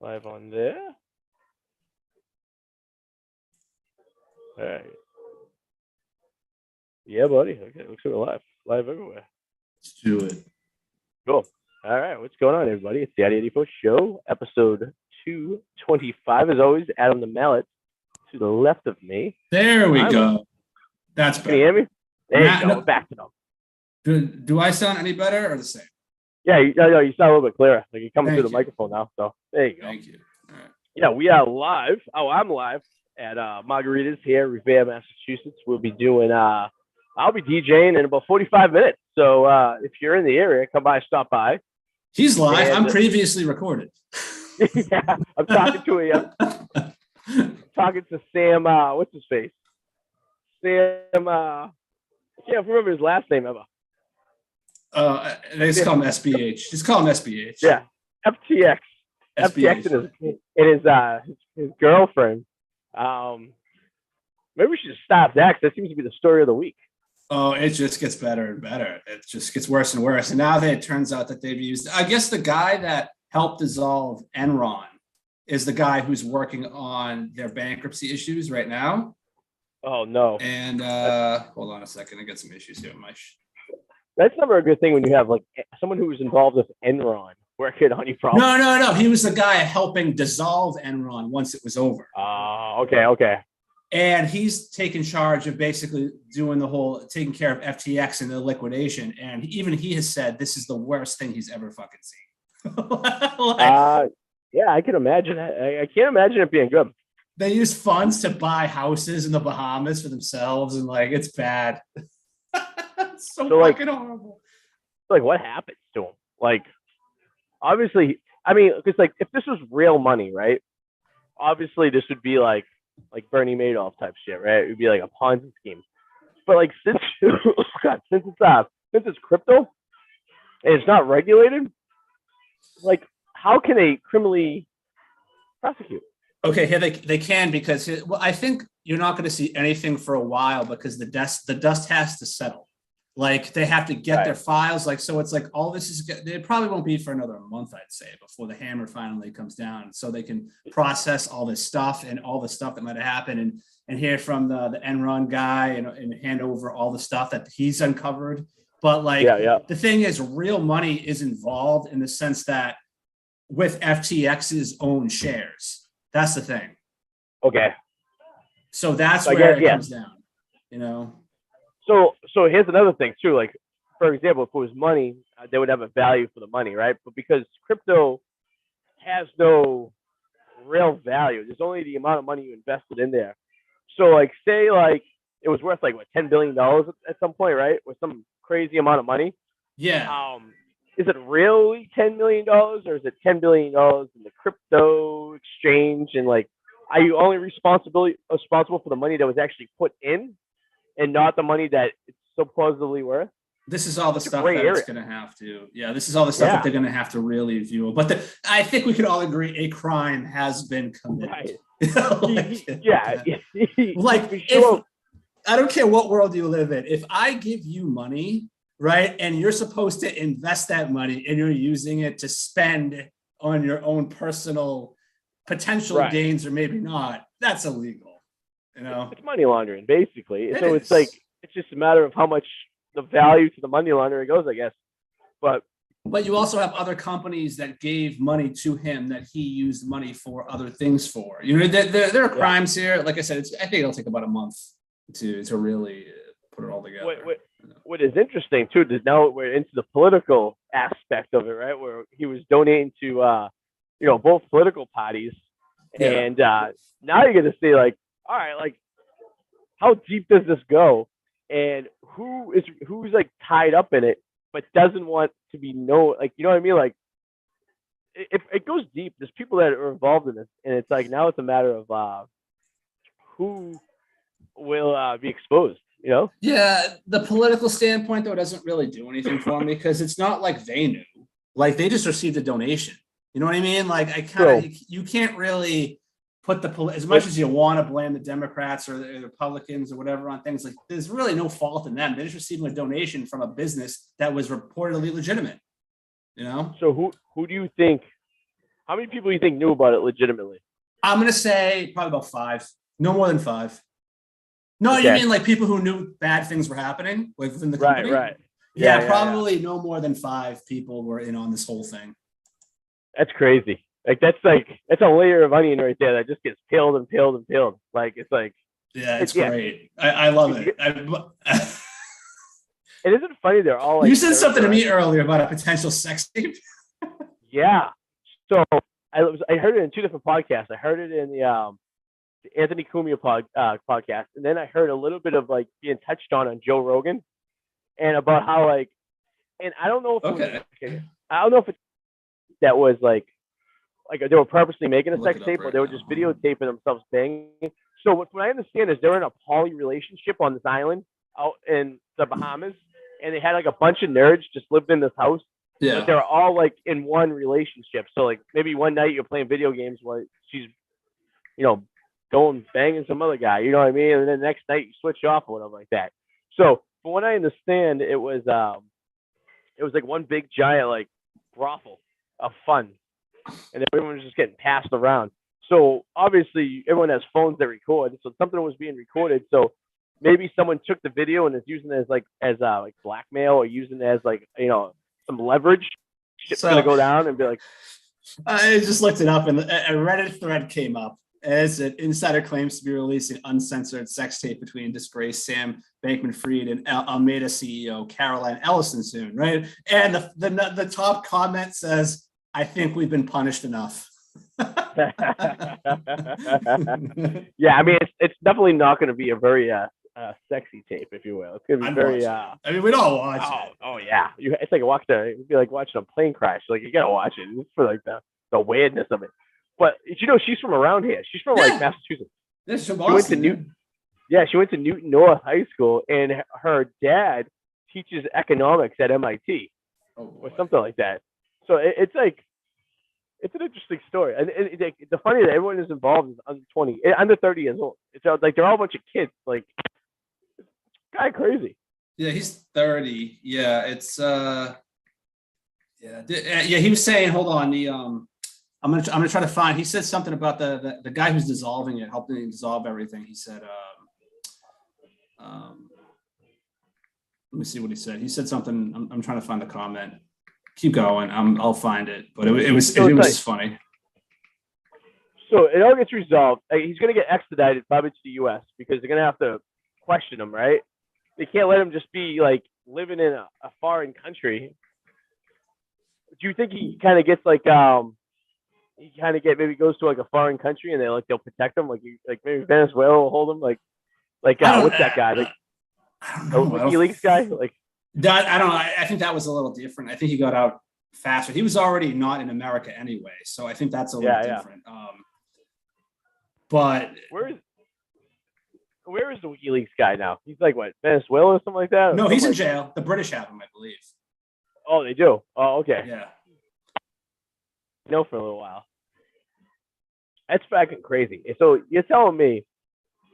Live on there. All right. Yeah, buddy. Okay, looks like we're live. Live everywhere. Let's do it. Cool. All right. What's going on, everybody? It's the Arty 84 Show, episode 225. As always, Adam the Mallet to the left of me. There we go. That's better. Can you hear me? There you go. We're back to them. Do I sound any better or the same? Yeah, you sound a little bit clearer. Like you're coming through the microphone now. So there you go. Thank you. All right. Yeah, we are live. Oh, I'm live at Margarita's here, Revere, Massachusetts. We'll be doing I'll be DJing in about 45 minutes. So if you're in the area, come by, stop by. He's live. I'm previously recorded. Yeah, I'm talking to Sam. What's his face? Sam. I can't remember his last name ever. They just call him SBH. Just call him SBH. Yeah, FTX. SBH. FTX and his girlfriend. Maybe we should just stop that because that seems to be the story of the week. Oh, it just gets better and better. It just gets worse and worse. And now it turns out that they've used, I guess the guy that helped dissolve Enron is the guy who's working on their bankruptcy issues right now. Oh, no. And hold on a second. I got some issues here with my That's never a good thing when you have like someone who was involved with Enron working on your problem. No. He was the guy helping dissolve Enron once it was over. Okay. And he's taken charge of basically doing the whole taking care of FTX and the liquidation. And even he has said this is the worst thing he's ever fucking seen. Yeah, I can imagine. I can't imagine it being good. They use funds to buy houses in the Bahamas for themselves, and like it's bad. It's so fucking horrible. Like, what happens to him? Like, obviously, I mean, because like if this was real money, right? Obviously, this would be like Bernie Madoff type shit, right? It would be like a Ponzi scheme. But like since it's crypto and it's not regulated, like how can they criminally prosecute? Okay, here they can because I think you're not going to see anything for a while because the dust has to settle. Like they have to get their files. Like so, it's like all this is. It probably won't be for another month, I'd say, before the hammer finally comes down, so they can process all this stuff and all the stuff that might have happened, and hear from the Enron guy and hand over all the stuff that he's uncovered. But like the thing is, real money is involved in the sense that with FTX's own shares. That's the thing. Okay. So that's where it comes down. So here's another thing too. Like, for example, if it was money, they would have a value for the money, right? But because crypto has no real value, there's only the amount of money you invested in there. So, like, say like it was worth like what $10 billion at some point, right? With some crazy amount of money. Yeah. Is it really $10 million, or is it $10 billion in the crypto exchange? And like, are you only responsible for the money that was actually put in, and not the money that it's supposedly worth? This is all the stuff that it's going to have to. Yeah, this is all the stuff that they're going to have to really view. But I think we can all agree a crime has been committed. Right. Like, if, I don't care what world you live in. If I give you money, right, and you're supposed to invest that money and you're using it to spend on your own personal potential gains or maybe not, that's illegal. It's money laundering, basically. It's like, it's just a matter of how much the value to the money laundering goes, I guess. But you also have other companies that gave money to him that he used money for other things for. There are crimes here. Like I said, I think it'll take about a month to really put it all together. What is interesting too is now we're into the political aspect of it, right? Where he was donating to, both political parties, and now you're gonna say like, all right, like, how deep does this go, and who's like tied up in it, but doesn't want to be known? Like, you know what I mean? Like, if it goes deep, there's people that are involved in this, and it's like now it's a matter of who will be exposed. Yeah, the political standpoint though doesn't really do anything for me because it's not like they knew. Like they just received a donation. You know what I mean? Like you can't really put as much as you want to blame the Democrats or the Republicans or whatever on things, like there's really no fault in them. They're just receiving a donation from a business that was reportedly legitimate. So who do you think How many people do you think knew about it legitimately? I'm gonna say probably about 5. No more than 5. No, Okay. you mean like people who knew bad things were happening within the company? Right. Yeah, probably no more than 5 people were in on this whole thing. That's crazy. That's a layer of onion right there that just gets peeled and peeled and peeled. Like it's like yeah, it's great. I love it. It isn't funny. They're all like. You said something to me earlier about a potential sex tape. Yeah. So I heard it in 2 different podcasts. I heard it in the Anthony Cumia podcast, and then I heard a little bit of like being touched on Joe Rogan, and about how like, and I don't know if I don't know if that was like they were purposely making a sex tape or they were just videotaping themselves banging. So what I understand is they're in a poly relationship on this island out in the Bahamas, and they had like a bunch of nerds just lived in this house. Yeah. But they're all like in one relationship. So like maybe one night you're playing video games while she's, going banging some other guy. You know what I mean? And then the next night you switch off or whatever like that. So from what I understand, it was like one big giant like brothel of fun, and everyone was just getting passed around. So obviously everyone has phones that record, so something was being recorded. So maybe someone took the video and is using it as blackmail, or using it as some leverage. Shit's gonna go down and be like. I just looked it up and a Reddit thread came up. As an insider claims to be releasing uncensored sex tape between disgraced Sam Bankman-Fried and Almeida CEO Caroline Ellison soon, right? And the top comment says, "I think we've been punished enough." Yeah, I mean, it's definitely not going to be a very sexy tape, if you will. It's going to be very. I mean, we'd all watch it. Oh yeah, it's like it'd be like watching a plane crash. Like you gotta watch it. It's for like the weirdness of it. But she's from around here. She's from like Massachusetts. Yeah, she's from Boston. She went to Newton North High School, and her dad teaches economics at MIT, or something like that. So it's like it's an interesting story. And the funny that everyone is involved is under 20, under 30 years old. It's like they're all a bunch of kids. Like, it's kind of crazy. Yeah, he's 30. Yeah, it's he was saying, hold on, I'm gonna try to find. He said something about the guy who's dissolving it, helping him dissolve everything. He said, let me see what he said. He said something. I'm trying to find the comment. Keep going. I'll find it. But it was funny. So it all gets resolved. He's gonna get extradited probably to the U.S. because they're gonna have to question him, right? They can't let him just be like living in a foreign country. Do you think he kind of gets like maybe goes to like a foreign country and they'll protect him, like maybe Venezuela will hold him, what's that guy, like the WikiLeaks guy, like that? I don't know. I think that was a little different. I think he got out faster. He was already not in America anyway, so I think that's a little different. But where is the WikiLeaks guy now? He's like what, Venezuela or something like that? No, he's in jail. The British have him, I believe. Oh, they do. Oh, okay. Yeah. For a little while. That's fucking crazy. So you're telling me,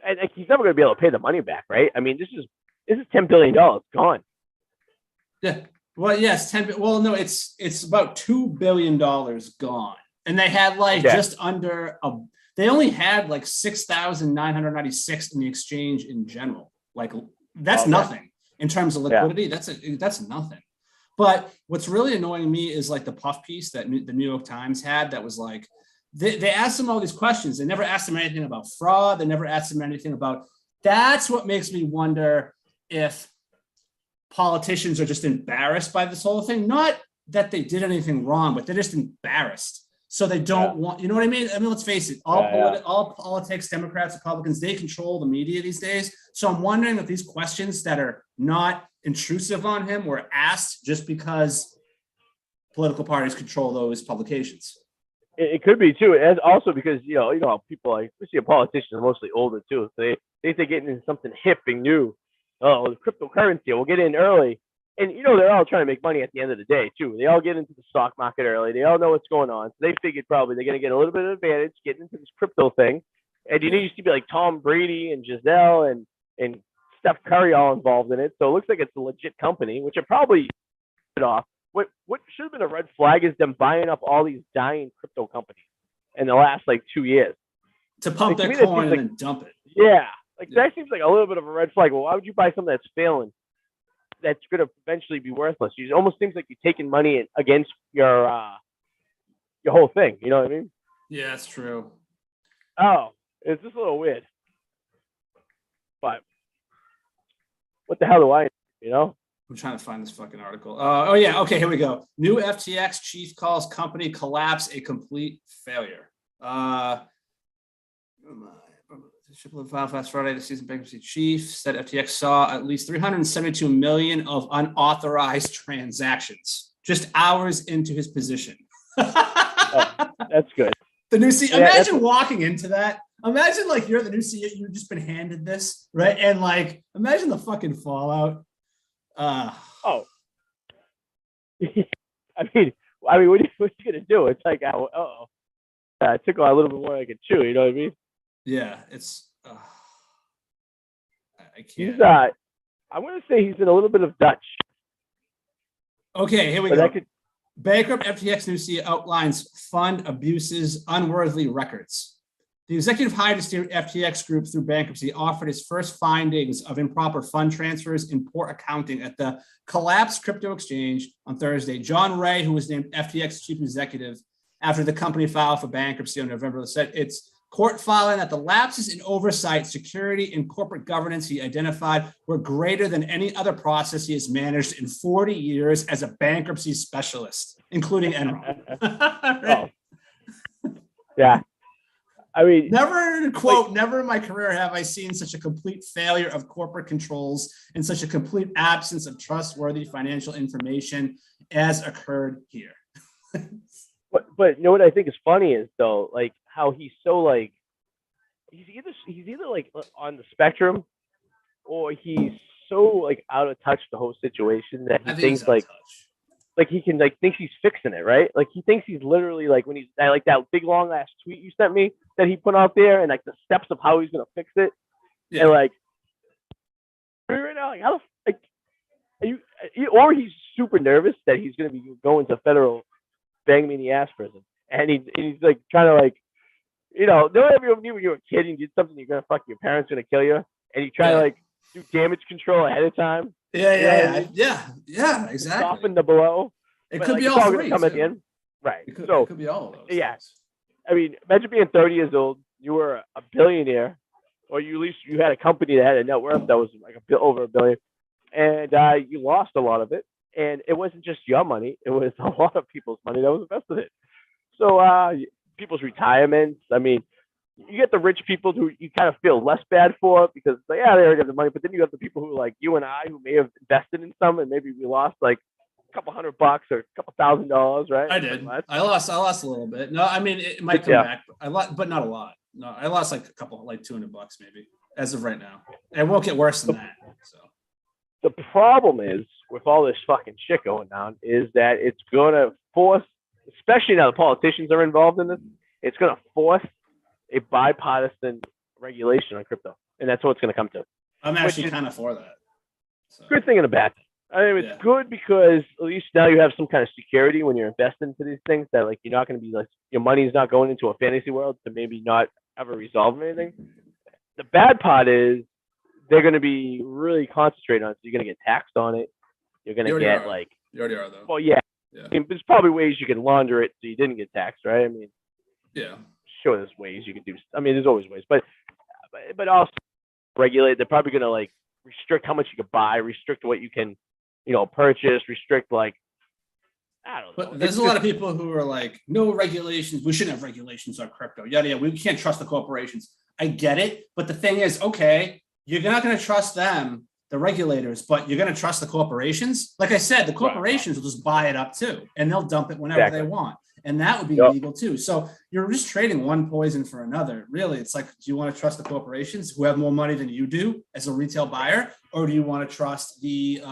and he's never going to be able to pay the money back, right? I mean, this is $10 billion gone. Yeah. Well, yes, 10. Well, no, it's about $2 billion gone, and they had just under they only had like 6,996 in the exchange in general. Like that's nothing in terms of liquidity. Yeah. That's nothing. But what's really annoying me is like the puff piece that the New York Times had that was like, they asked him all these questions. They never asked him anything about fraud. They never asked him anything about, that's what makes me wonder if politicians are just embarrassed by this whole thing. Not that they did anything wrong, but they're just embarrassed. So they don't want, you know what I mean? I mean, let's face it, all politics, Democrats, Republicans, they control the media these days. So I'm wondering if these questions that are not intrusive on him were asked just because political parties control those publications. It could be too, and also because you know people like, especially politicians, are mostly older too. So they think they're getting into something hip and new. Oh, cryptocurrency, we'll get in early, and they're all trying to make money at the end of the day too. They all get into the stock market early. They all know what's going on, so they figured probably they're going to get a little bit of advantage getting into this crypto thing. And used to be like Tom Brady and Giselle and Steph Curry all involved in it. So it looks like it's a legit company, which are probably off. what should have been a red flag is them buying up all these dying crypto companies in the last like 2 years to pump like, their coin and then dump it. Yeah, like that seems like a little bit of a red flag. Well, why would you buy something that's failing? That's going to eventually be worthless. It almost seems like you're taking money against your whole thing. You know what I mean? Yeah, that's true. Oh, it's just a little weird. But what the hell do I? You know? I'm trying to find this fucking article. Oh yeah, okay, here we go. New FTX chief calls company collapse a complete failure. Last Friday, the season bankruptcy chief said FTX saw at least 372 million of unauthorized transactions just hours into his position. Oh, that's good. The new CEO. Imagine walking into that. Imagine like you're the new CEO. You've just been handed this, right? And like, imagine the fucking fallout. Oh, I mean, what are you gonna do? It's like, it took a little bit more I could chew. You know what I mean? Yeah, it's. I can't. He's I'm gonna say he's in a little bit of Dutch. Okay, here we go. Bankrupt FTX new CEO outlines fund abuses, unworthy records. The executive hired to steer FTX Group through bankruptcy offered his first findings of improper fund transfers and poor accounting at the collapsed crypto exchange on Thursday. John Ray, who was named FTX chief executive after the company filed for bankruptcy on November, said its court filing that the lapses in oversight, security, and corporate governance he identified were greater than any other process he has managed in 40 years as a bankruptcy specialist, including Enron. Oh. Yeah. I mean, never in my career have I seen such a complete failure of corporate controls and such a complete absence of trustworthy financial information as occurred here. But you know what I think is funny is though, like how he's so like he's either like on the spectrum or he's so like out of touch the whole situation that he thinks like he can like thinks he's fixing it, right? Like he thinks he's literally like when he's like that big long ass tweet you sent me that he put out there and like the steps of how he's gonna fix it. Yeah. And like right now, like how like are you or he's super nervous that he's gonna be going to federal bang me in the ass prison. And he's like trying to like, you know everyone knew when you were a kid and you did something you're gonna fuck your parents gonna kill you and you try to like do damage control ahead of time. Yeah, exactly. Soften the blow. It could be all three. Come at the end. Right. It could be all of those. Yeah. I mean, imagine being 30 years old, you were a billionaire, or at least you had a company that had a net worth that was like over $1 billion, and you lost a lot of it. And it wasn't just your money; it was a lot of people's money that was invested in it. So people's retirements. I mean, you get the rich people who you kind of feel less bad for because they already have the money. But then you have the people who like you and I who may have invested in some and maybe we lost like a couple $100 or a couple $1,000, right? I did. I lost a little bit. No, I mean it might come back. But not a lot. No, I lost like a couple, like $200 maybe as of right now. It won't get worse than that. So. The problem is with all this fucking shit going down is that it's going to force, especially now the politicians are involved in this, it's going to force a bipartisan regulation on crypto. And that's what it's going to come to. I'm actually kind of for that. So. Good thing and a bad thing. I mean, it's good because at least now you have some kind of security when you're investing into these things that like you're not going to be like, your money's not going into a fantasy world to maybe not ever resolve anything. The bad part is, they're going to be really concentrated on it. So you're going to get taxed on it. You're going to get like. You already are, though. Well, yeah. I mean, there's probably ways you can launder it so you didn't get taxed, right? I mean, yeah. Sure, there's ways you can do. I mean, there's always ways, but also regulate. They're probably going to like restrict how much you can buy, restrict what you can, purchase, restrict like. I don't know. But there's a lot of people who are like, no regulations. We shouldn't have regulations on crypto. Yada. We can't trust the corporations. I get it, but the thing is, okay. You're not going to trust them, the regulators, but you're going to trust the corporations. Like I said, the corporations will just buy it up too, and they'll dump it whenever they want. And that would be legal too. So you're just trading one poison for another. Really, it's like, do you want to trust the corporations who have more money than you do as a retail buyer? Or do you want to trust the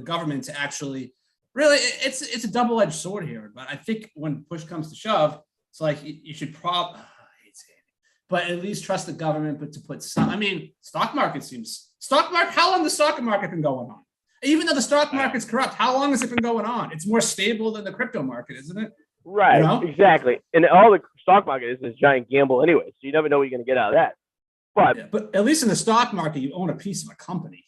government to actually really, it's a double-edged sword here. But I think when push comes to shove, it's like you should probably, but at least trust the government, but to put some, I mean, how long the stock market been going on? Even though the stock market's corrupt, how long has it been going on? It's more stable than the crypto market, isn't it? Right, you know? Exactly. And all the stock market is this giant gamble anyway, so you never know what you're going to get out of that. But at least in the stock market, you own a piece of a company.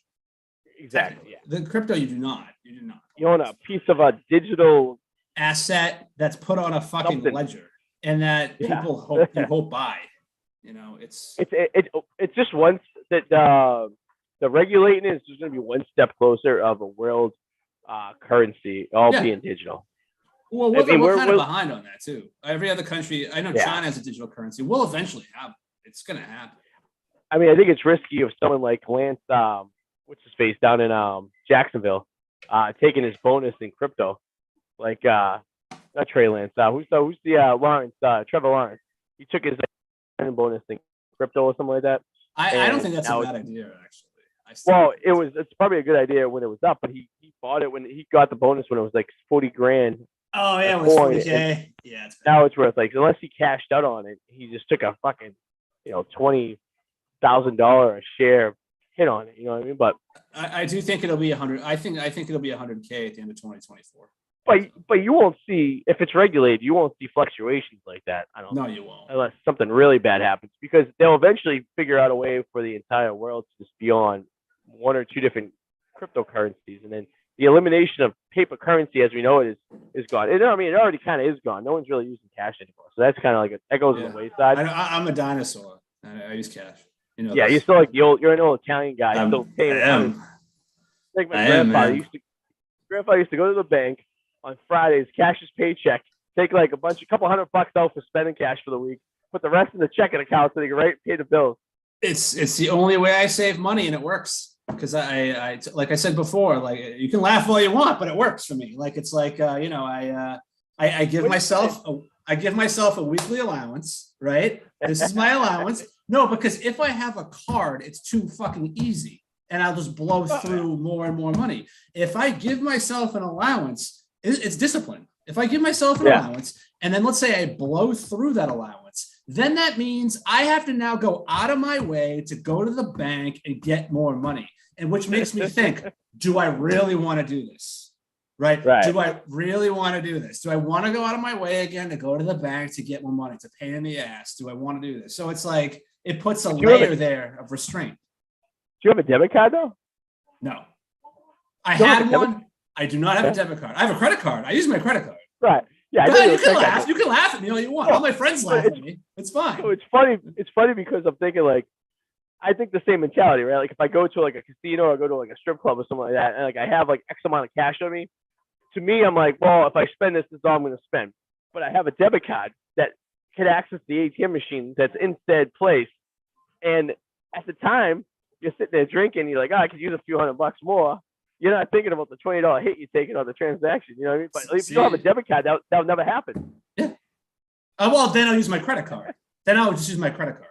Exactly. Yeah. The crypto, you do not. You do not. You own a piece of a digital asset that's put on a fucking ledger, and that people hope buy. You know, it's just one that the regulating is just going to be one step closer of a world currency all being digital. Well, we're kind of behind on that too. Every other country, I know China has a digital currency. We'll eventually have it. It's going to happen. I mean, I think it's risky if someone like Lance, what's his face down in Jacksonville, taking his bonus in crypto, like not Trey Lance. Who's the Lawrence? Trevor Lawrence. He took his bonus in crypto or something like that. I don't think that's a bad idea, actually. Well, it's probably a good idea when it was up, but he bought it when he got the bonus when it was like 40 grand. Oh yeah, it was 40K. Yeah. Now it's worth like, unless he cashed out on it, he just took a fucking $20,000 a share hit on it. You know what I mean? But I do think it'll be 100. I think it'll be 100K at the end of 2024. But you won't see, if it's regulated, you won't see fluctuations like that. I don't. No, you won't. Unless something really bad happens, because they'll eventually figure out a way for the entire world to just be on one or two different cryptocurrencies, and then the elimination of paper currency as we know it is gone. It already kind of is gone. No one's really using cash anymore, so that's kind of like that goes on the wayside. I'm a dinosaur. I use cash. You know. Yeah, you're still like you're an old Italian guy. Still paying. I am. Like my grandfather used to go to the bank on Fridays, cash his paycheck, take like a couple $100 out for spending cash for the week, put the rest in the checking account so they can pay the bills. It's the only way I save money, and it works. Because I like I said before, like you can laugh all you want, but it works for me. Like it's like I give myself a weekly allowance, right? This is my allowance. No, because if I have a card, it's too fucking easy, and I'll just blow through more and more money. If I give myself an allowance, it's discipline. If I give myself an allowance, and then let's say I blow through that allowance, then that means I have to now go out of my way to go to the bank and get more money. And which makes me think, do I really want to do this? Right? Do I really want to do this? Do I want to go out of my way again to go to the bank to get more money? It's a pain in the ass. Do I want to do this? So it's like, it puts a layer there of restraint. Do you have a debit card though? No. I had one. I do not have a debit card. I have a credit card. I use my credit card. Right. Yeah. You can laugh. You can laugh at me all you want. All my friends laugh at me. It's fine. So it's funny. It's funny because I'm thinking like, I think the same mentality, right? Like if I go to like a casino or go to like a strip club or something like that, and like I have like X amount of cash on me, to me, I'm like, well, if I spend this is all I'm going to spend. But I have a debit card that can access the ATM machine that's in said place. And at the time, you're sitting there drinking, you're like, I could use a few $100 more. You're not thinking about the $20 hit you're taking on the transaction. You know what I mean? But if you don't have a debit card, that'll never happen. Yeah. Well, then I'll use my credit card. Then I'll just use my credit card.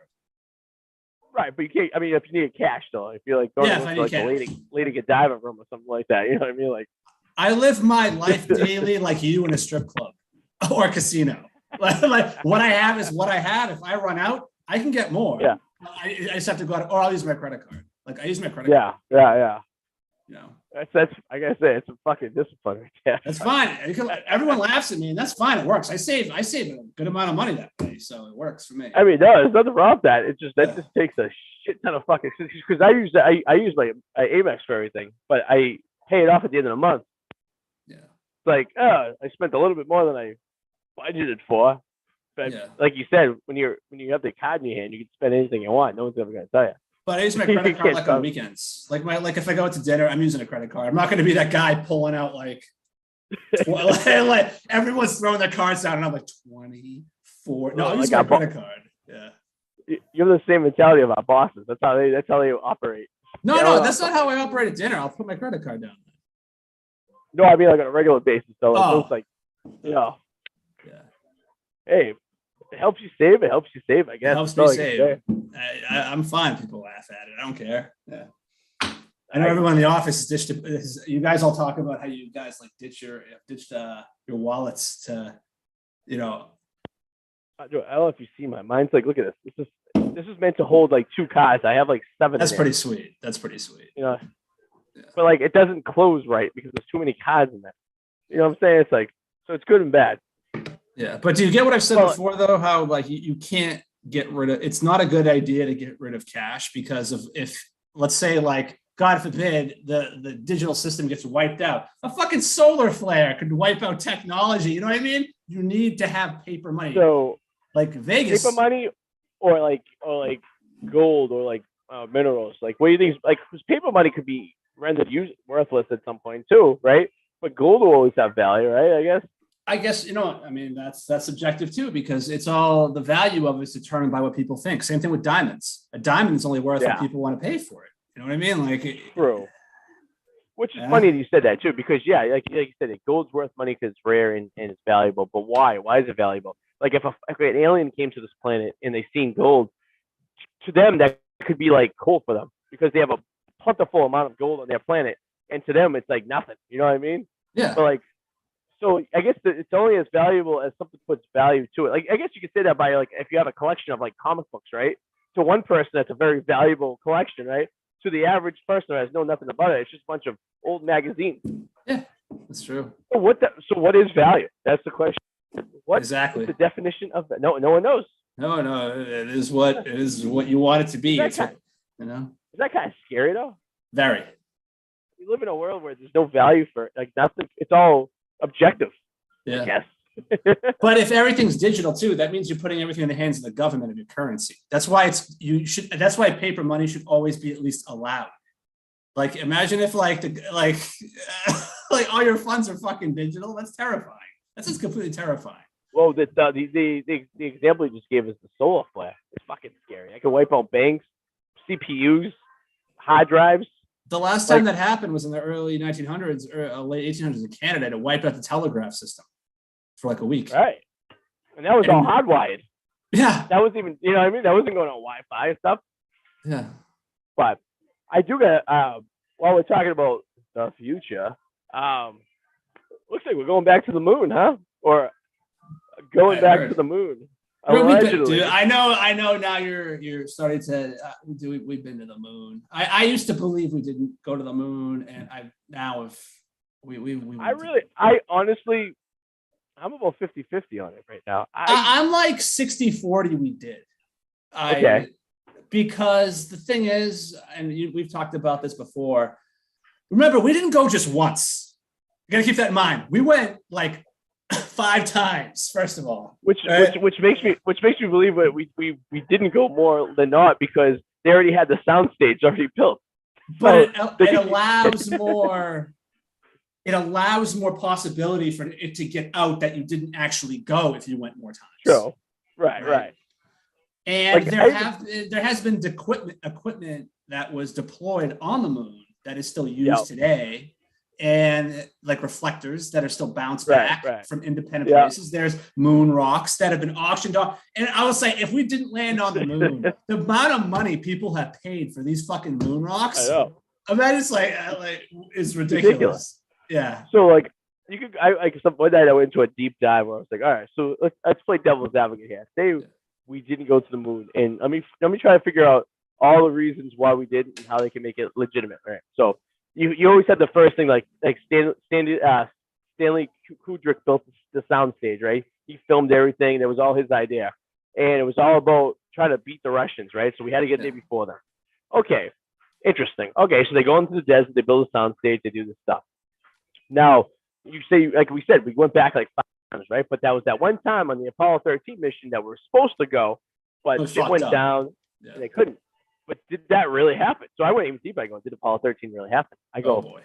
Right, but you can't. I mean, if you need cash, though, if you're like going to like a lady Godiva room or something like that, you know what I mean? Like, I live my life daily like you in a strip club or a casino. Like what I have is what I have. If I run out, I can get more. Yeah, I just have to go out, or I'll use my credit card. Like I use my credit card. Yeah. You know, that's. I gotta say, it's a fucking discipline right there. That's fine. Everyone laughs at me, and that's fine. It works. I save a good amount of money that way, so it works for me. I mean, no, there's nothing wrong with that. It's just just takes a shit ton of fucking. Because I use my Amex for everything, but I pay it off at the end of the month. Yeah. It's like, I spent a little bit more than I budgeted for. But like you said, when you have the card in your hand, you can spend anything you want. No one's ever gonna tell you. But I use my credit card like on weekends. Like if I go out to dinner, I'm using a credit card. I'm not going to be that guy pulling out like everyone's throwing their cards down, and I'm like 24. No, I'm using my credit card. Yeah. You have the same mentality of our bosses. That's how they operate. No, that's not how I operate at dinner. I'll put my credit card down. No, I mean like on a regular basis. So it's like, Yeah. Hey. It helps you save. I guess. It helps me save. I'm fine. People laugh at it. I don't care. Yeah. I know everyone in the office is you guys all talk about how you guys like ditched your wallets to, you know. I don't know if you see mine's like, look at this. This is meant to hold like 2 cards. I have like 7. That's pretty sweet. You know, but like it doesn't close right because there's too many cards in there. You know what I'm saying? It's like, so it's good and bad. Yeah, but do you get what I've said before though? How like you can't get rid of, it's not a good idea to get rid of cash because of, if let's say like God forbid the digital system gets wiped out, a fucking solar flare could wipe out technology. You know what I mean? You need to have paper money. So like Vegas, paper money, or like gold, or like minerals. Like, what do you think? Like, because paper money could be rendered worthless at some point too, right? But gold will always have value, right? I guess, you know, I mean, that's subjective too, because it's all, the value of it is determined by what people think. Same thing with diamonds. A diamond is only worth what people want to pay for it. You know what I mean? Like, true. Which is funny that you said that too, because like you said, gold's worth money because it's rare and it's valuable. But why? Why is it valuable? Like, if an alien came to this planet and they seen gold, to them that could be like cool for them because they have a plentiful amount of gold on their planet, and to them it's like nothing. You know what I mean? Yeah. But like, so I guess it's only as valuable as something puts value to it. Like, I guess you could say that by like, if you have a collection of like comic books, right? To one person, that's a very valuable collection, right? To the average person who has nothing about it, it's just a bunch of old magazines. Yeah, that's true. So what is value? That's the question. What exactly is the definition of that? No one knows. No, it is what you want it to be. It's what, you know. Is that kind of scary though? Very. We live in a world where there's no value for it. Like, nothing. It's all objective. Yeah. I guess. But if everything's digital too, that means you're putting everything in the hands of the government of your currency. That's why that's why paper money should always be at least allowed. Like, imagine if like all your funds are fucking digital. That's terrifying. That's just completely terrifying. Well, the example you just gave is the solar flare. It's fucking scary. I can wipe out banks, CPUs, hard drives. The last time that happened was in the early 1900s or late 1800s in Canada, to wipe out the telegraph system for like a week. Right. And that was all hardwired. Yeah. That was even, you know what I mean? That wasn't going on Wi-Fi and stuff. Yeah. But I do get, while we're talking about the future, looks like we're going back to the moon, huh? Or going back to the moon. Dude, I know. Now you're starting to. We've been to the moon. I used to believe we didn't go to the moon, and I honestly, I'm about 50-50 on it right now. I'm like 60-40. We did. Okay. Because the thing is, and we've talked about this before. Remember, we didn't go just once. You gotta keep that in mind. We went like 5 times, first of all, which makes me believe that we didn't go more than not, because they already had the soundstage already built. But it allows more. It allows more possibility for it to get out that you didn't actually go if you went more times. True. Right. And like, there has been equipment that was deployed on the moon that is still used today. And like reflectors that are still bounced back from independent places. There's moon rocks that have been auctioned off. And I will say, if we didn't land on the moon, the amount of money people have paid for these fucking moon rocks, I mean, it's like it's ridiculous. Yeah. So like, you could, one night I went into a deep dive where I was like, all right, so let's play devil's advocate here. Say we didn't go to the moon, and let me try to figure out all the reasons why we didn't and how they can make it legitimate. Right. So you always had the first thing, like Stanley Kubrick built the sound stage, right? He filmed everything. That was all his idea, and it was all about trying to beat the Russians, right? So we had to get there before them. Okay, interesting. Okay, so they go into the desert, they build a sound stage, they do this stuff. Now you say, like we said, we went back like 5 times, right? But that was that one time on the Apollo 13 mission that we were supposed to go, but it went down. And they couldn't. But did that really happen? So I went even deep. I go, did Apollo 13 really happen? I go,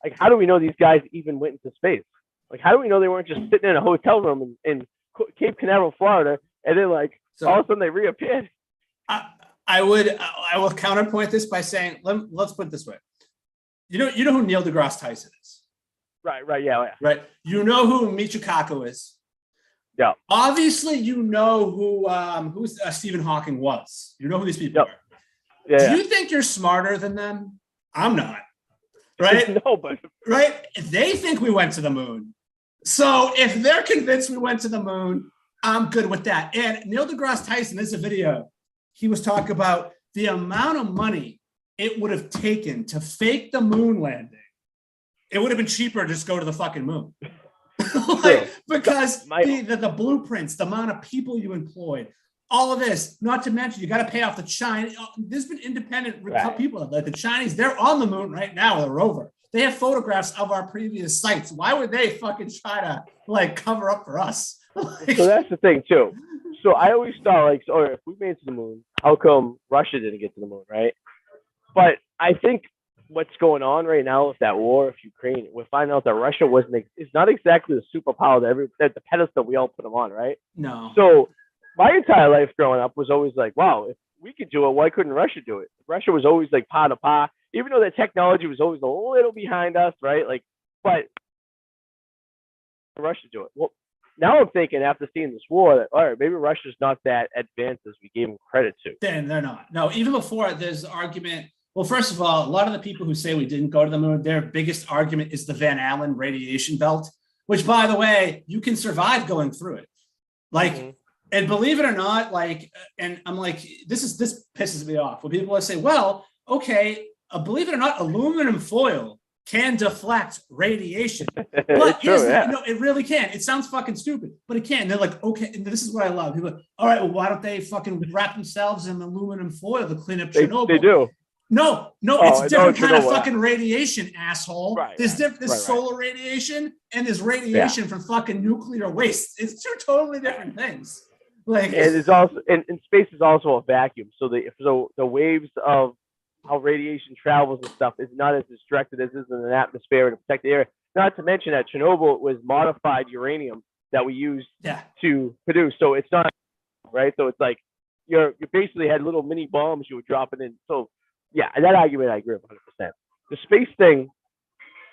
like, how do we know these guys even went into space? Like, how do we know they weren't just sitting in a hotel room in Cape Canaveral, Florida, and then like all of a sudden they reappeared? I will counterpoint this by saying, let's put it this way. You know who Neil deGrasse Tyson is? Right, yeah. Right. You know who Michio is? Yeah. Obviously, you know who Stephen Hawking was. You know who these people are. Yeah. Do you think you're smarter than them? I'm not. Right? No, but right? They think we went to the moon. So if they're convinced we went to the moon, I'm good with that. And Neil deGrasse Tyson, there's a video. He was talking about the amount of money it would have taken to fake the moon landing, it would have been cheaper to just go to the fucking moon. Because the blueprints, the amount of people you employed, all of this, not to mention you got to pay off the Chinese. There's been independent people like the Chinese. They're on the moon right now with a rover. They have photographs of our previous sites. Why would they fucking try to like cover up for us? So that's the thing too. So I always thought like, so if we made it to the moon, how come Russia didn't get to the moon, right? But I think what's going on right now with that war with Ukraine, we're finding out that Russia is not exactly the superpower that the pedestal we all put them on, right? No. So my entire life growing up was always like, wow, if we could do it, why couldn't Russia do it? Russia was always like par to par, even though the technology was always a little behind us, right? Like, but Russia do it. Well, now I'm thinking after seeing this war that, all right, maybe Russia's not that advanced as we gave them credit to. Then they're not. No, even before there's argument. Well, first of all, a lot of the people who say we didn't go to the moon, their biggest argument is the Van Allen radiation belt, which, by the way, you can survive going through it. Like, and believe it or not, like, and I'm like, this pisses me off when people say, well, okay, believe it or not, aluminum foil can deflect radiation. But true, no, it really can. It sounds fucking stupid, but it can. They're like, okay, and this is what I love. People are like, all right, well, why don't they fucking wrap themselves in aluminum foil to clean up Chernobyl? They do. No, it's a different kind of fucking radiation, asshole. Right, there's solar radiation and there's radiation from fucking nuclear waste. It's two totally different things. Like, and it's also and space is also a vacuum, so the waves of how radiation travels and stuff is not as destructive as is in an atmosphere to protect the area. Not to mention that Chernobyl was modified uranium that we used to produce, so it's not right. So it's like you basically had little mini bombs you were dropping in. So yeah, that argument I agree with 100%. The space thing,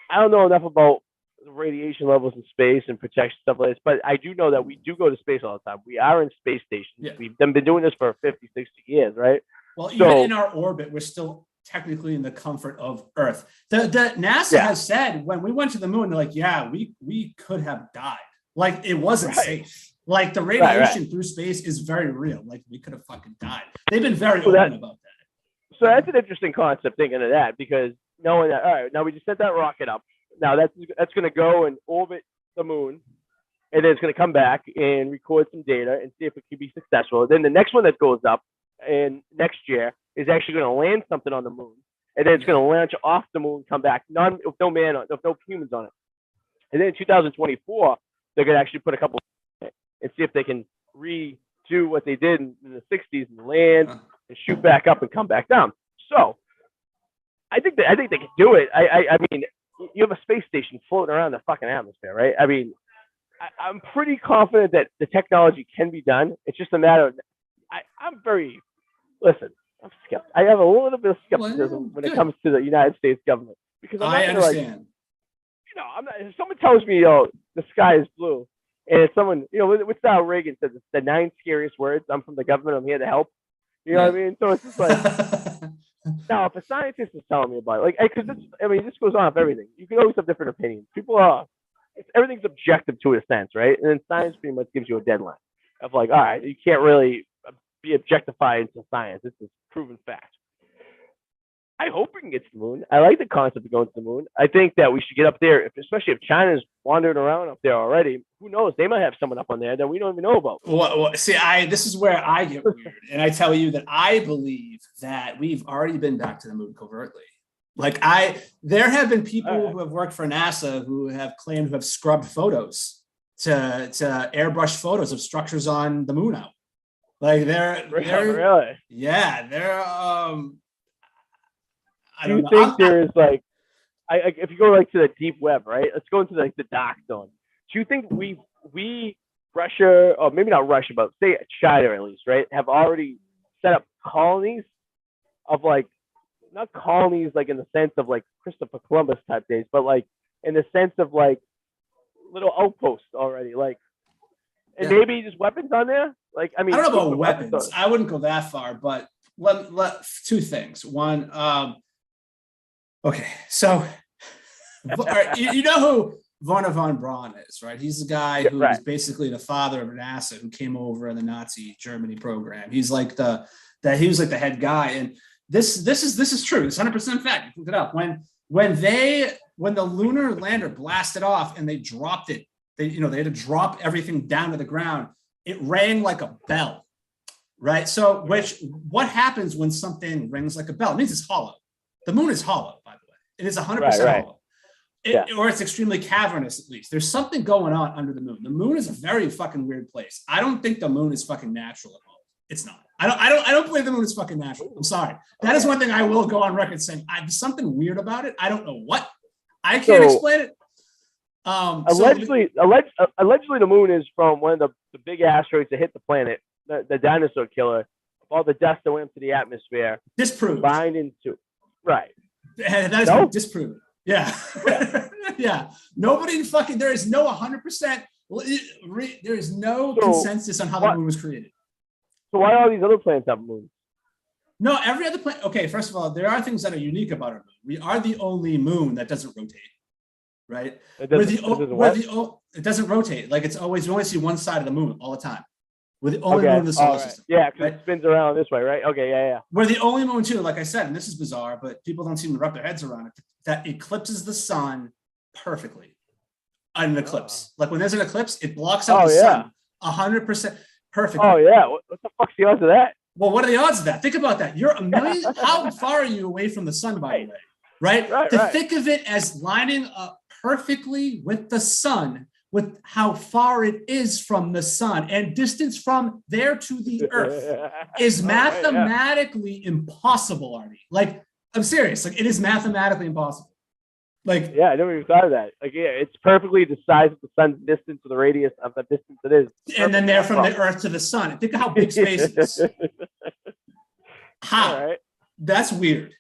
I don't know enough about the radiation levels in space and protection stuff like this, but I do know that we do go to space all the time. We are in space stations. Yeah. We've been doing this for 50, 60 years, right? Well, even in our orbit, we're still technically in the comfort of Earth. The NASA has said when we went to the moon, they're like, yeah, we could have died. Like it wasn't safe. Like the radiation through space is very real. Like we could have fucking died. They've been very open about that. So that's an interesting concept thinking of that, because knowing that, all right, now we just set that rocket up. Now that's going to go and orbit the moon, and then it's going to come back and record some data and see if it can be successful. Then the next one that goes up and next year is actually going to land something on the moon, and then it's going to launch off the moon, come back, with no humans on it. And then in 2024, they're going to actually put a couple and see if they can redo what they did in the 60s and land and shoot back up and come back down. So I think they can do it. I mean, you have a space station floating around the fucking atmosphere, right? I mean, I'm pretty confident that the technology can be done. It's just a matter of I'm skeptical. I have a little bit of skepticism when it comes to the United States government, because I understand. I'm not. If someone tells me, the sky is blue, and it's someone, what's that Reagan says? It's the 9 scariest words. I'm from the government. I'm here to help. You know what I mean? So it's just like, now if a scientist is telling me about it, like, because this goes on with everything. You can always have different opinions. Everything's objective to a sense, right? And then science pretty much gives you a deadline of like, all right, you can't really be objectified into science. This is proven fact. I hope we can get to the moon. I like the concept of going to the moon. I think that we should get up there, especially if China's wandering around up there already. Who knows? They might have someone up on there that we don't even know about. Well, see, this is where I get weird. And I tell you that I believe that we've already been back to the moon covertly. Like there have been people who have worked for NASA who have claimed to have scrubbed photos to airbrush photos of structures on the moon out. Like they're really? Yeah, they're I don't know. Think there is like, if you go like to the deep web, right? Let's go into like the dark zone. Do you think we Russia, or maybe not Russia, but say China at least, right, have already set up colonies of like, not colonies like in the sense of like Christopher Columbus type days, but like in the sense of like little outposts already, like, and maybe just weapons on there? Like, I mean, I don't know about weapons. I wouldn't go that far, but let two things. One, okay, so you know who Wernher von Braun is, right? He's the guy who is basically the father of NASA, who came over in the Nazi Germany program. He's like he was like the head guy, and this is true. It's 100% fact. You look it up. When the lunar lander blasted off and they dropped it, they had to drop everything down to the ground. It rang like a bell, right? So, what happens when something rings like a bell? It means it's hollow. The moon is hollow, by the way. It is 100% hollow. Or it's extremely cavernous, at least. There's something going on under the moon. The moon is a very fucking weird place. I don't think the moon is fucking natural at all. It's not. I don't believe the moon is fucking natural. I'm sorry. That is one thing I will go on record saying. There's something weird about it. I don't know what. I can't explain it. Allegedly, the moon is from one of the big asteroids that hit the planet, the dinosaur killer. All the dust that went into the atmosphere. Disproved. Combined into. Right. That has been disproven. Yeah. Yeah. Nobody fucking, there is no 100%, there is no consensus on how the moon was created. So why do all these other planets have moons? No, every other planet. Okay, first of all, there are things that are unique about our moon. We are the only moon that doesn't rotate, right? It doesn't rotate. Like, it's always, you only see one side of the moon all the time. We're the only moon in the solar system. Yeah, because it spins around this way, right? Okay, yeah. We're the only moon too, like I said, and this is bizarre, but people don't seem to wrap their heads around it, that eclipses the sun perfectly. An eclipse. Like, when there's an eclipse, it blocks out the sun 100% perfectly. Oh, yeah. What the fuck's the odds of that? Well, what are the odds of that? Think about that. You're a million. How far are you away from the sun, by the way? Right? Think of it as lining up perfectly with the sun, with how far it is from the sun, and distance from there to the earth is mathematically impossible, Arty. Like, I'm serious. Like, it is mathematically impossible. Like, yeah, I never even thought of that. Like, yeah, it's perfectly the size of the sun's distance to the radius of the distance it is. And then they're from the earth to the sun. Think of how big space is. How? Right. That's weird.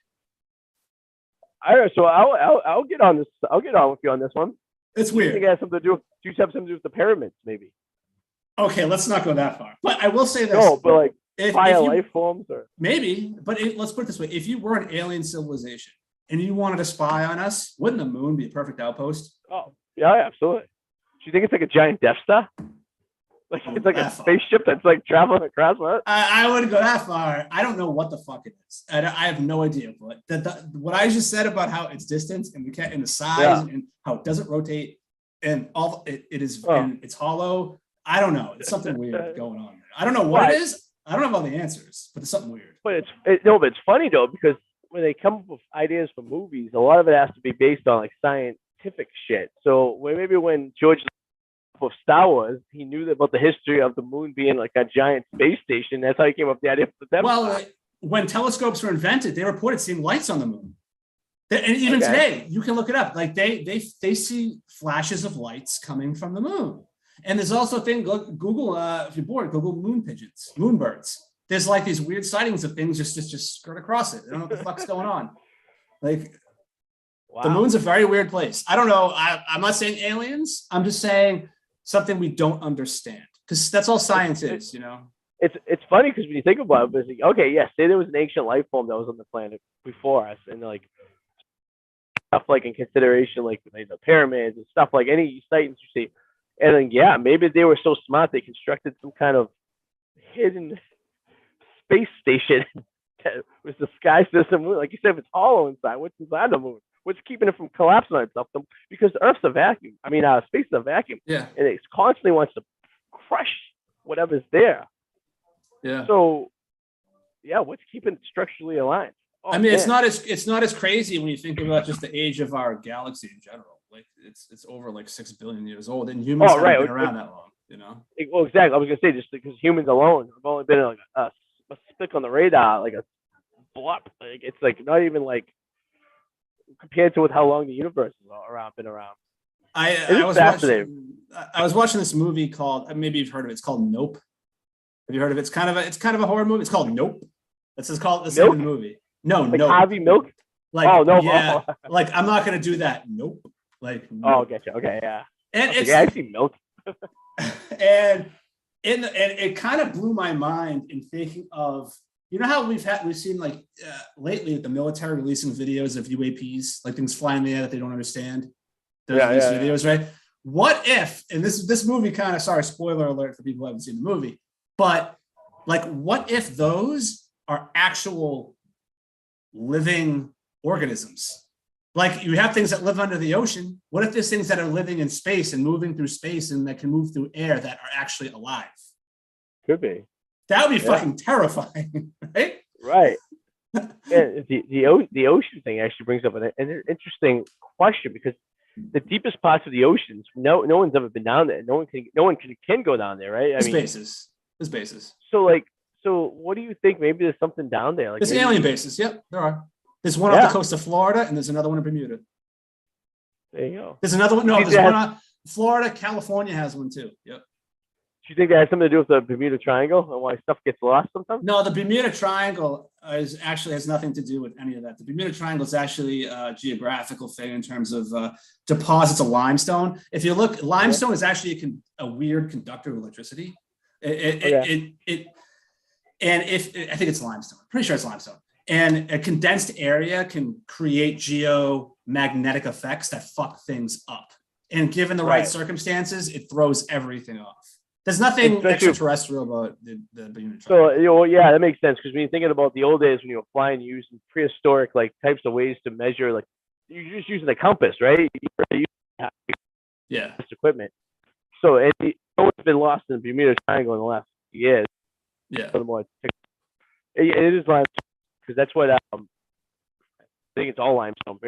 All right, so I'll get on this. I'll get on with you on this one. It's weird. I think it has something to do with. Do you have something to do with the pyramids, maybe? Okay, let's not go that far. But I will say this. No, but like life forms, or maybe. But let's put it this way: if you were an alien civilization and you wanted to spy on us, wouldn't the moon be a perfect outpost? Oh, yeah, absolutely. Do you think it's like a giant Death Star? Like, it's like a spaceship that's like traveling across what? I wouldn't go that far. I don't know what the fuck it is. I have no idea. But what I just said about how it's distance and the size and how it doesn't rotate and all it is and it's hollow. I don't know. It's something weird going on. I don't know what it is. I don't have all the answers, but it's something weird. But it's funny though, because when they come up with ideas for movies, a lot of it has to be based on like scientific shit. So maybe when George of Star Wars, he knew about the history of the moon being like a giant space station. That's how he came up with the idea for the Death Star. Well, when telescopes were invented, they reported seeing lights on the moon. And even today, you can look it up. Like they see flashes of lights coming from the moon. And there's also a thing, Google, if you're bored, Google moon pigeons, moonbirds. There's like these weird sightings of things just skirt across it. I don't know what the fuck's going on. Like, the moon's a very weird place. I don't know. I'm not saying aliens. I'm just saying something we don't understand, because that's all science is, you know. It's funny because when you think about it, it's like, okay, yes, say there was an ancient life form that was on the planet before us, and like stuff like in consideration, like the pyramids and stuff, like any sightings you see, and then maybe they were so smart they constructed some kind of hidden space station that was disguised as the moon. Like you said, if it's hollow inside, what's inside the moon? What's keeping it from collapsing on itself? Because Earth's a vacuum. I mean, space is a vacuum. Yeah. And it constantly wants to crush whatever's there. Yeah. So, what's keeping it structurally aligned? I mean, it's not as crazy when you think about just the age of our galaxy in general. Like it's over like 6 billion years old, and humans haven't been around that long. You know. Well, exactly. I was gonna say, just because humans alone have only been like a speck on the radar, like a blop. Like it's like not even like compared to with how long the universe has been around. I was watching this movie called, maybe you've heard of it. It's called Nope. Have you heard of it? It's kind of a horror movie. It's called Nope. That's called the same movie. No, like Nope. Harvey Milk. Like, oh no, yeah. Like, I'm not gonna do that. Nope. Like, nope. Oh, gotcha. Okay, yeah. And I see Milk. and it kind of blew my mind in thinking of, you know how we've seen like lately the military releasing videos of UAPs, like things flying in the air that they don't understand. Those videos, right? What if, and this movie kind of, sorry, spoiler alert for people who haven't seen the movie, but like, what if those are actual living organisms. Like you have things that live under the ocean. What if there's things that are living in space and moving through space and that can move through air that are actually alive? Could be. That would be fucking terrifying, right? Right. And the ocean thing actually brings up an interesting question, because the deepest parts of the oceans, no one's ever been down there. No one can go down there, right? There's bases. So what do you think? Maybe there's something down there. Like there's alien bases. Yep, there are. There's one off the coast of Florida, and there's another one in Bermuda. There you go. There's another one. No, there's one on Florida. California has one too. Yep. Do you think that has something to do with the Bermuda Triangle and why stuff gets lost sometimes? No, the Bermuda Triangle has nothing to do with any of that. The Bermuda Triangle is actually a geographical thing in terms of deposits of limestone. If you look, limestone is actually a weird conductor of electricity. I think it's limestone. Pretty sure it's limestone. And a condensed area can create geomagnetic effects that fuck things up. And given the right circumstances, it throws everything off. There's nothing extraterrestrial about the Bermuda Triangle. So, that makes sense, because when you're thinking about the old days when you were flying, you using prehistoric types of ways to measure, like you're just using a compass, right? This equipment. So it's been lost in the Bermuda Triangle in the last few years. Yeah. It is limestone, because that's what I think it's all limestone.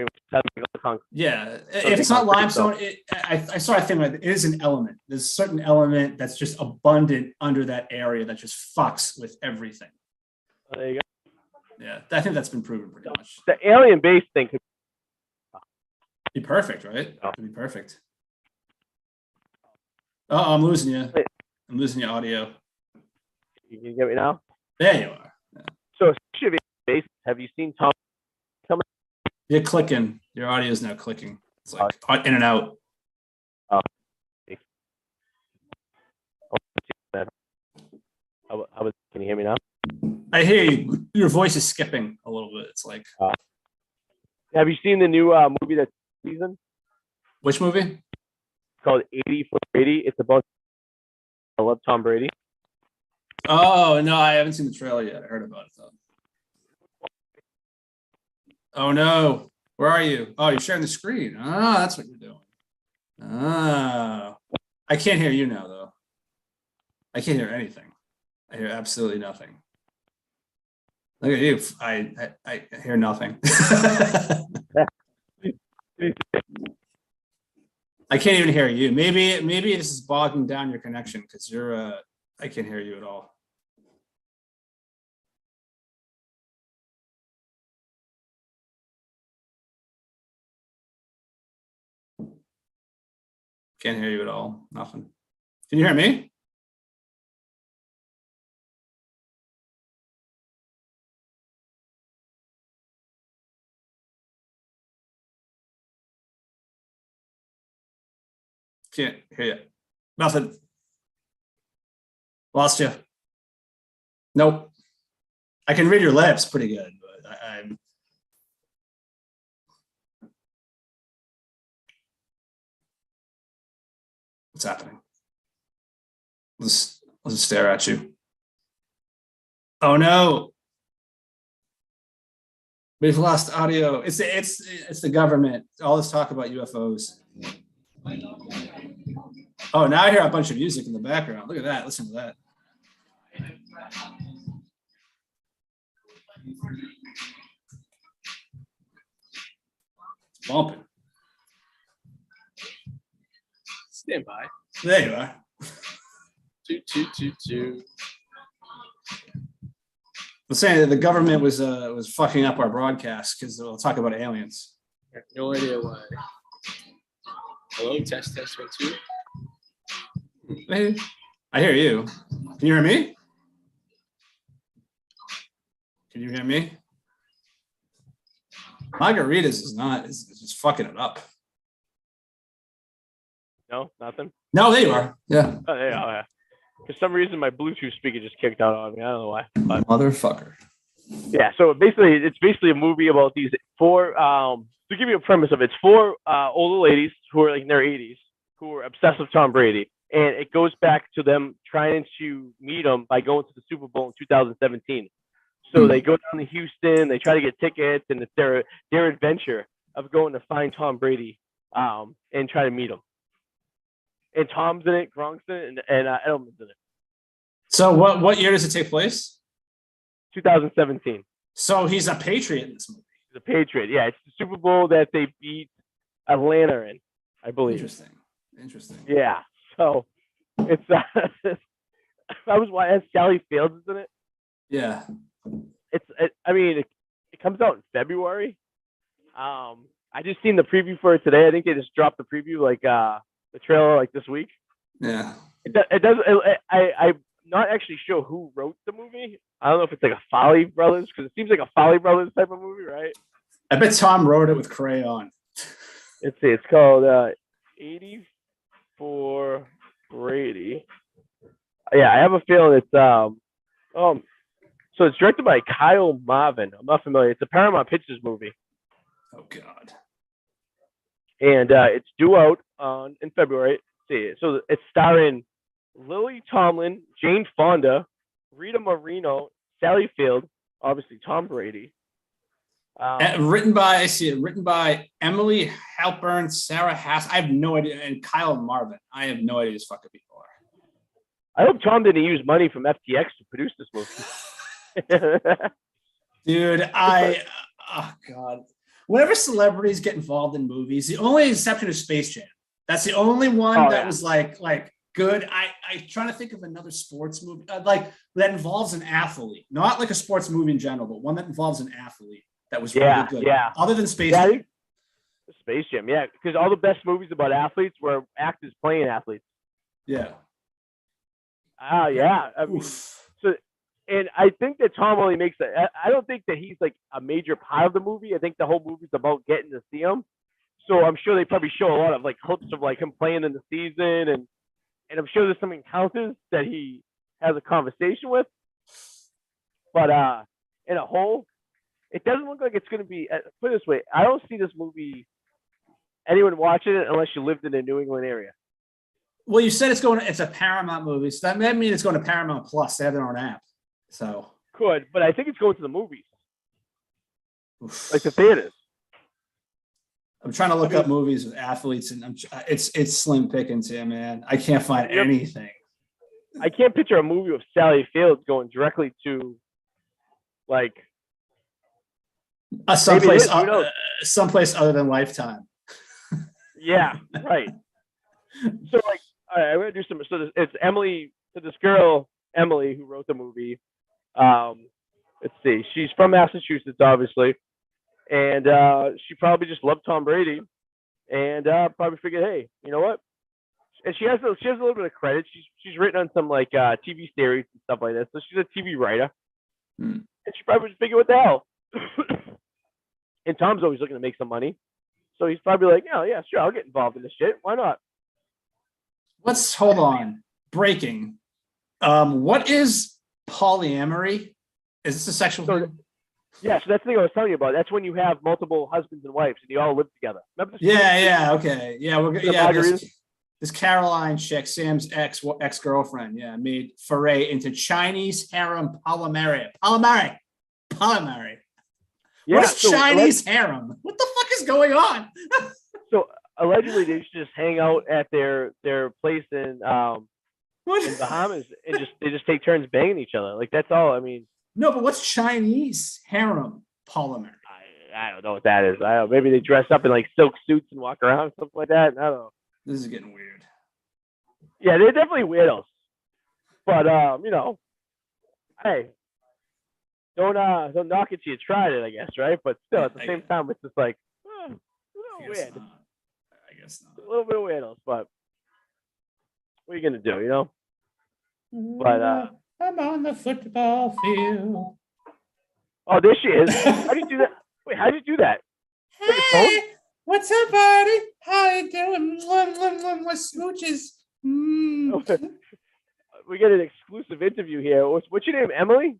Yeah, if it's not limestone, I saw a thing like it is an element. There's a certain element that's just abundant under that area that just fucks with everything. There you go. Yeah, I think that's been proven pretty much. The alien base thing could be perfect, right? It could be perfect. Oh, I'm losing you. I'm losing your audio. You can get me now? There you are. Yeah. So, base, have you seen Tom? You're clicking. Your audio is now clicking. It's like in and out. Can you hear me now? I hear you. Your voice is skipping a little bit. It's like. Have you seen the new movie that's season? Which movie? It's called 80 for Brady. It's about. I love Tom Brady. Oh no, I haven't seen the trailer yet. I heard about it though. Oh no, where are you? Oh, you're sharing the screen. Oh, that's what you're doing. Oh, I can't hear you now though. I can't hear anything. I hear absolutely nothing. Look at you. I hear nothing. I can't even hear you. Maybe this is bogging down your connection because you're I can't hear you at all. Can't hear you at all. Nothing. Can you hear me? Can't hear you. Nothing. Lost you. Nope. I can read your lips pretty good, but I'm. What's happening? Let's stare at you. Oh no. We've lost audio. It's the government. All this talk about UFOs. Oh, now I hear a bunch of music in the background. Look at that. Listen to that. It's bumping. Stand by. There you are. Two. I'm saying that the government was fucking up our broadcast because we'll talk about aliens. I have no idea why. Hello, test 1 2. Hey, I hear you. Can you hear me? Can you hear me? Margaritas is just fucking it up. No, nothing. No, there you are. Yeah. Oh, yeah. For some reason, my Bluetooth speaker just kicked out on me. I don't know why. But, motherfucker. Yeah. So it's basically a movie about these four. To give you a premise of it, it's four older ladies who are like in their 80s who are obsessed with Tom Brady, and it goes back to them trying to meet him by going to the Super Bowl in 2017. So they go down to Houston. They try to get tickets, and it's their adventure of going to find Tom Brady, and try to meet him. And Tom's in it, Gronk's in it, and Edelman's in it. So what year does it take place? 2017. So he's a Patriot in this movie. He's a Patriot. Yeah, it's the Super Bowl that they beat Atlanta in, I believe. Interesting. Yeah. So it's I was watching Sally Fields is in it. Yeah. It comes out in February. I just seen the preview for it today. I think they just dropped the preview, like the trailer, like this week. Yeah. I'm not actually sure who wrote the movie. I don't know if it's like a Foley Brothers, because it seems like a Foley Brothers type of movie, right? I bet Tom wrote it with crayon. Let's see. It's called 84 Brady. Yeah, I have a feeling it's so it's directed by Kyle Marvin. I'm not familiar. It's a Paramount Pictures movie. Oh God. And it's due out in February. Let's see, so it's starring Lily Tomlin, Jane Fonda, Rita Moreno, Sally Field, obviously Tom Brady. Written by Emily Halpern, Sarah Hass. I have no idea, and Kyle Marvin. I have no idea who these fucking people are. I hope Tom didn't use money from FTX to produce this movie. Dude, oh God. Whenever celebrities get involved in movies, the only exception is Space Jam. That's the only one that was like good. I trying to think of another sports movie like that involves an athlete, not like a sports movie in general, but one that involves an athlete that was really good. Yeah. Other than Space Jam. Space Jam, yeah, because all the best movies about athletes were actors playing athletes. Yeah. Yeah. I mean, and I think that Tom only makes it. I don't think that he's like a major part of the movie. I think the whole movie's about getting to see him. So I'm sure they probably show a lot of like clips of like him playing in the season, and I'm sure there's some encounters that he has a conversation with. But in a whole, it doesn't look like it's going to be. Put it this way, I don't see this movie anyone watching it unless you lived in the New England area. Well, you said it's a Paramount movie, so that means it's going to Paramount Plus. They have their own app. So could, but I think it's going to the movies, like the theaters. I'm trying to look up movies with athletes, and it's slim pickings here, man. I can't find anything. I can't picture a movie with Sally Fields going directly to like someplace other than Lifetime. Yeah, right. So like, all right, I'm gonna do some. So it's Emily. So this girl Emily who wrote the movie. Let's see. She's from Massachusetts, obviously, and she probably just loved Tom Brady, and probably figured, hey, you know what? And she has a little bit of credit. She's written on some like TV series and stuff like that. So she's a TV writer, and she probably just figured, what the hell? And Tom's always looking to make some money, so he's probably like, yeah, sure, I'll get involved in this shit. Why not? Let's hold on. Breaking. What is polyamory? Is this a sexual thing? Yeah, so that's the thing I was telling you about. That's when you have multiple husbands and wives and you all live together. Remember this? Yeah, okay. Yeah, this Caroline chick, Sam's ex-girlfriend, made foray into Chinese harem polyamory. Yeah, what is Chinese harem? What the fuck is going on? So allegedly they should just hang out at their place in Bahamas and they just take turns banging each other. Like that's all. I mean, no, but what's Chinese harem polyamory? I don't know what that is. I don't know. Maybe they dress up in like silk suits and walk around, something like that. I don't know. This is getting weird. Yeah, they're definitely weirdos. But hey, don't knock it till you tried it, I guess, right? But still, at the same time, it's just like a little weird. I guess not. A little bit of weirdos, but what are you gonna do, you know? But I'm on the football field. Oh, there she is. How do you do that? Wait, how do you do that? Hey, what's up, Arty? How you doing? What smooches? We get an exclusive interview here. What's your name, Emily?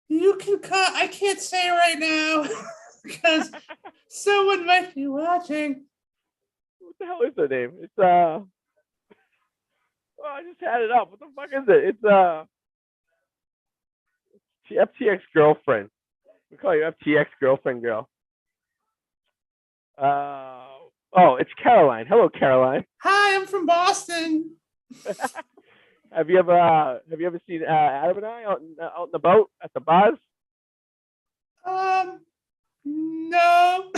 You can call. I can't say right now because someone might be watching. What the hell is her name? It's oh, I just had it up. What the fuck is it? It's FTX girlfriend. We call you FTX girlfriend girl. Oh, it's Caroline. Hello, Caroline. Hi, I'm from Boston. Have you ever seen Adam and I out in the boat at the bars? No.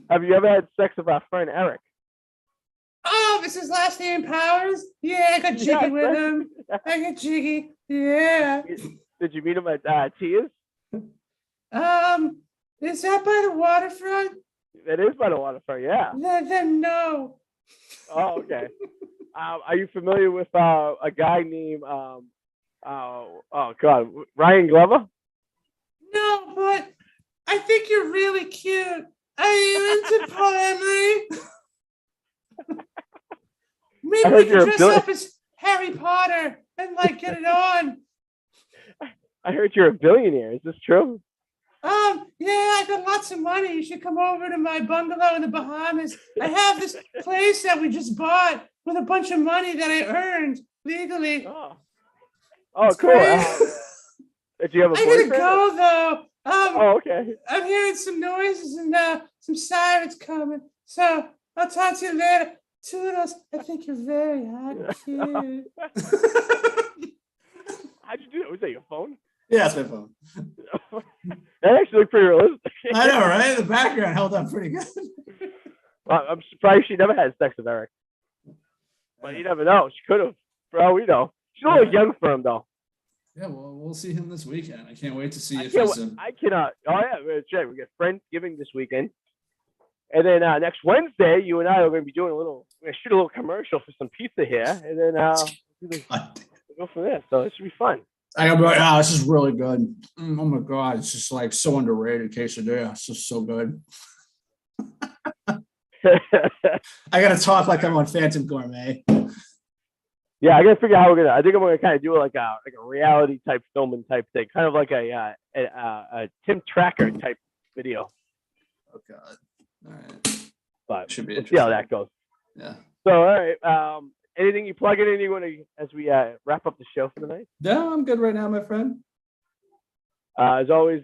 Have you ever had sex with our friend Eric? Oh, this is last name Powers? Yeah, I got jiggy with him. I got jiggy. Yeah. Did you meet him at Tia's? Is that by the waterfront? That is by the waterfront, yeah. Then no. Oh, okay. Are you familiar with a guy named Ryan Glover? No, but I think you're really cute. Are you into polyamory? Maybe we can dress up as Harry Potter and like get it on. I heard you're a billionaire. Is this true? Yeah, I got lots of money. You should come over to my bungalow in the Bahamas. I have this place that we just bought with a bunch of money that I earned legally. Oh, it's cool. Did you have a boyfriend? I gotta go though. Oh, okay. I'm hearing some noises and some sirens coming. So I'll talk to you later. Toodles, I think you're very hot and cute. How'd you do that? Was that your phone? Yeah, that's my phone. That actually looked pretty realistic. I know, right? The background held up pretty good. Well, I'm surprised she never had sex with Eric. But you never know. She could have. For all we know. She's a little young for him, though. Yeah, well, we'll see him this weekend. I can't wait to see if I cannot. Oh, yeah. That's right. We got Friendsgiving this weekend. And then next Wednesday, you and I are going to be doing we're going to shoot a little commercial for some pizza here. And then we'll go from there. So it should be fun. I gotta be like, oh, this is really good. Oh my God. It's just like so underrated quesadilla. It's just so good. I gotta talk like I'm on Phantom Gourmet. Yeah, I gotta figure out how we're gonna. I think I'm gonna kind of do it like a reality type filming type thing, kind of like a Tim Tracker type video. Oh God! All right, but should be. We'll see how that goes. Yeah. So all right. Anything you plug in? Anything you want to as we wrap up the show for the night? No, I'm good right now, my friend. As always,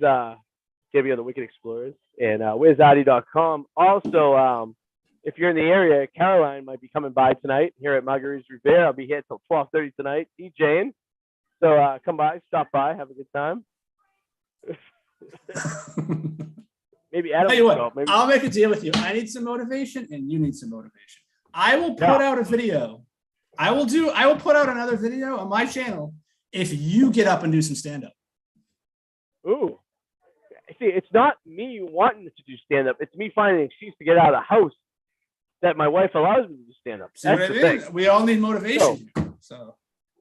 give you the Wicked Explorers and where's Arty.com. Also, if you're in the area, Caroline might be coming by tonight here at Margarita's Revere. I'll be here till 12:30 tonight, DJing. So come by, stop by, have a good time. Maybe Adam. Tell you what, I'll make a deal with you. I need some motivation, and you need some motivation. I will put out a video. I will put out another video on my channel if you get up and do some stand-up. Ooh. See, it's not me wanting to do stand-up. It's me finding an excuse to get out of the house that my wife allows me to do stand-up. That's the thing. We all need motivation. So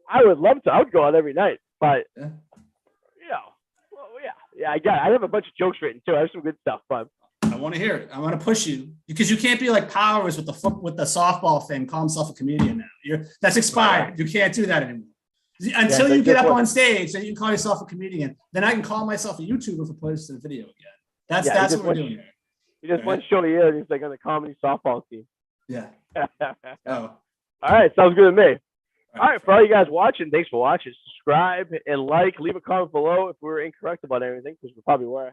I would love to. I would go out every night. But, I have a bunch of jokes written, too. I have some good stuff. But I want to hear it. I want to push you because you can't be like Powers with the softball thing. Call himself a comedian now. That's expired. Right. You can't do that anymore. Until you get up on stage and you can call yourself a comedian, then I can call myself a YouTuber for posting a video again. That's what we're doing here. You just want to show the year and he's like on the comedy softball team. Yeah. All right. Sounds good to me. All right. For all you guys watching, thanks for watching. Subscribe and like. Leave a comment below if we're incorrect about anything, because we probably were.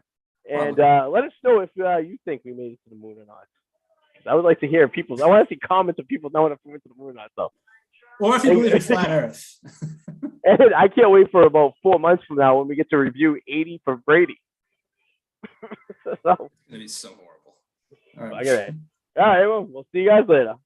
And let us know if you think we made it to the moon or not. I would like to hear people's. I want to see comments of people knowing if we went to the moon or not. So. Or if you believe in flat Earth. And I can't wait for about 4 months from now when we get to review 80 for Brady. That'd be so horrible. All right. All right. Well, we'll see you guys later.